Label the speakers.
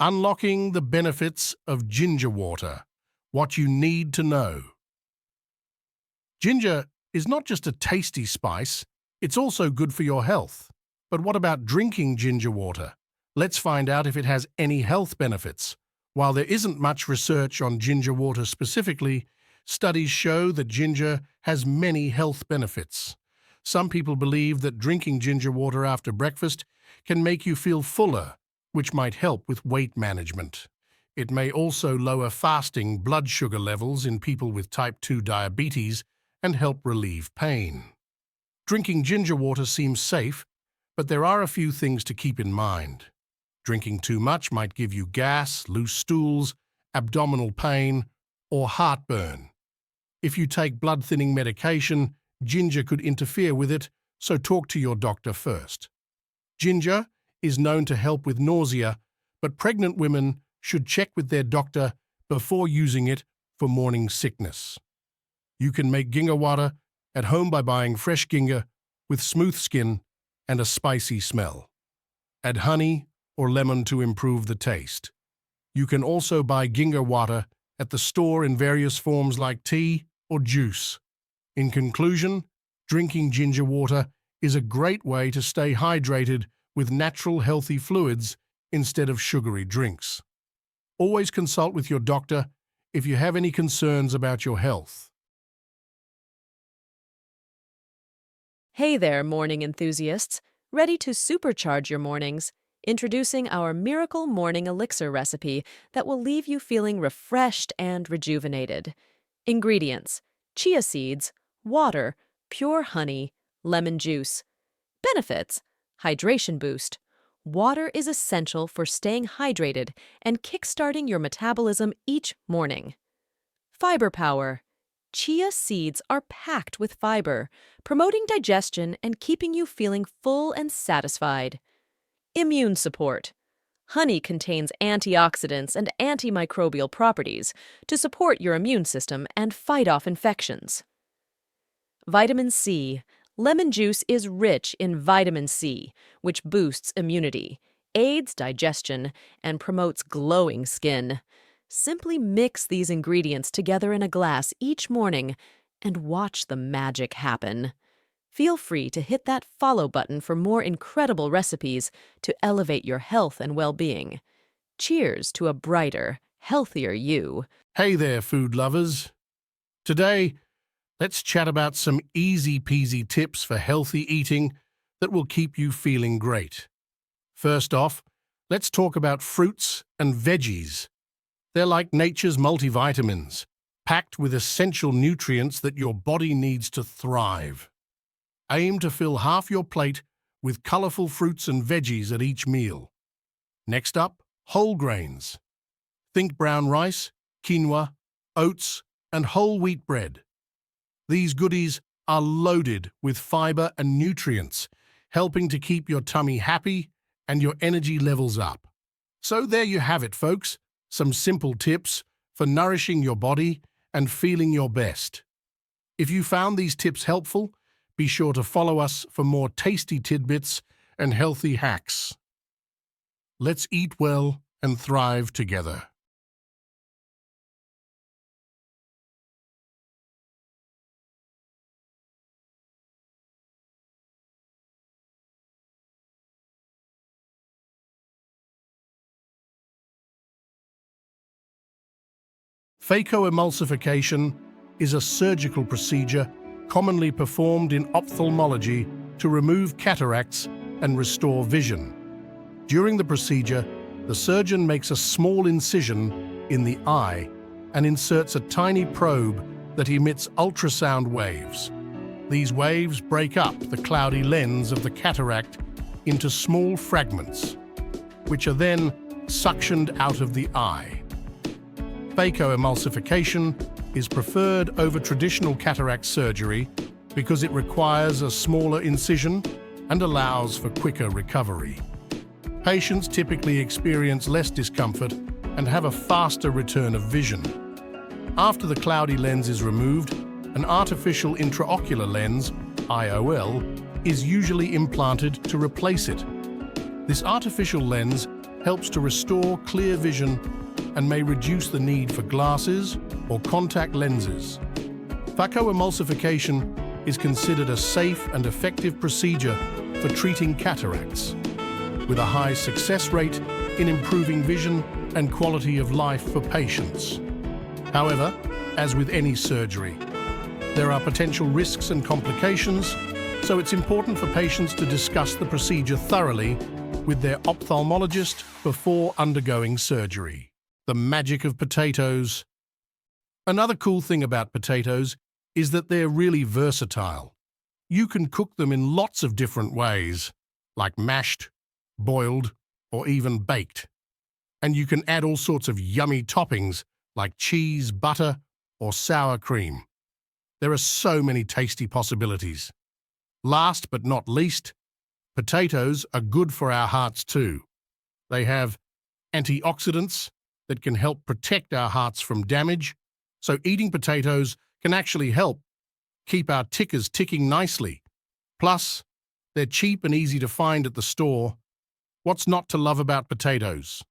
Speaker 1: Unlocking the benefits of ginger water. What you need to know. Ginger is not just a tasty spice, it's also good for your health. But what about drinking ginger water? Let's find out if it has any health benefits. While there isn't much research on ginger water specifically, studies show that ginger has many health benefits. Some people believe that drinking ginger water after breakfast can make you feel fuller, which might help with weight management. It may also lower fasting blood sugar levels in people with type 2 diabetes and help relieve pain. Drinking ginger water seems safe, but there are a few things to keep in mind. Drinking too much might give you gas, loose stools, abdominal pain, or heartburn. If you take blood-thinning medication, ginger could interfere with it, so talk to your doctor first. Ginger is known to help with nausea, but pregnant women should check with their doctor before using it for morning sickness. You can make ginger water at home by buying fresh ginger with smooth skin and a spicy smell. Add honey or lemon to improve the taste. You can also buy ginger water at the store in various forms like tea or juice. In conclusion, drinking ginger water is a great way to stay hydrated with natural healthy fluids instead of sugary drinks. Always consult with your doctor if you have any concerns about your health.
Speaker 2: Hey there, morning enthusiasts! Ready to supercharge your mornings? Introducing our Miracle Morning Elixir recipe that will leave you feeling refreshed and rejuvenated. Ingredients: chia seeds, water, pure honey, lemon juice. Benefits: hydration boost. Water is essential for staying hydrated and kickstarting your metabolism each morning. Fiber power. Chia seeds are packed with fiber, promoting digestion and keeping you feeling full and satisfied. Immune support. Honey contains antioxidants and antimicrobial properties to support your immune system and fight off infections. Vitamin C. Lemon juice is rich in vitamin C, which boosts immunity, aids digestion, and promotes glowing skin. Simply mix these ingredients together in a glass each morning and watch the magic happen. Feel free to hit that follow button for more incredible recipes to elevate your health and well-being. Cheers to a brighter, healthier you.
Speaker 1: Hey there, food lovers. Today, let's chat about some easy-peasy tips for healthy eating that will keep you feeling great. First off, let's talk about fruits and veggies. They're like nature's multivitamins, packed with essential nutrients that your body needs to thrive. Aim to fill half your plate with colorful fruits and veggies at each meal. Next up, whole grains. Think brown rice, quinoa, oats, and whole wheat bread. These goodies are loaded with fiber and nutrients, helping to keep your tummy happy and your energy levels up. So there you have it, folks. Some simple tips for nourishing your body and feeling your best. If you found these tips helpful, be sure to follow us for more tasty tidbits and healthy hacks. Let's eat well and thrive together. Phacoemulsification is a surgical procedure commonly performed in ophthalmology to remove cataracts and restore vision. During the procedure, the surgeon makes a small incision in the eye and inserts a tiny probe that emits ultrasound waves. These waves break up the cloudy lens of the cataract into small fragments, which are then suctioned out of the eye. Phacoemulsification is preferred over traditional cataract surgery because it requires a smaller incision and allows for quicker recovery. Patients typically experience less discomfort and have a faster return of vision. After the cloudy lens is removed, an artificial intraocular lens, IOL, is usually implanted to replace it. This artificial lens helps to restore clear vision and may reduce the need for glasses or contact lenses. Phacoemulsification is considered a safe and effective procedure for treating cataracts, with a high success rate in improving vision and quality of life for patients. However, as with any surgery, there are potential risks and complications, so it's important for patients to discuss the procedure thoroughly with their ophthalmologist before undergoing surgery. The magic of potatoes. Another cool thing about potatoes is that they're really versatile. You can cook them in lots of different ways, like mashed, boiled, or even baked. And you can add all sorts of yummy toppings like cheese, butter, or sour cream. There are so many tasty possibilities. Last but not least, potatoes are good for our hearts too. They have antioxidants that can help protect our hearts from damage, so eating potatoes can actually help keep our tickers ticking nicely. Plus, they're cheap and easy to find at the store. What's not to love about potatoes?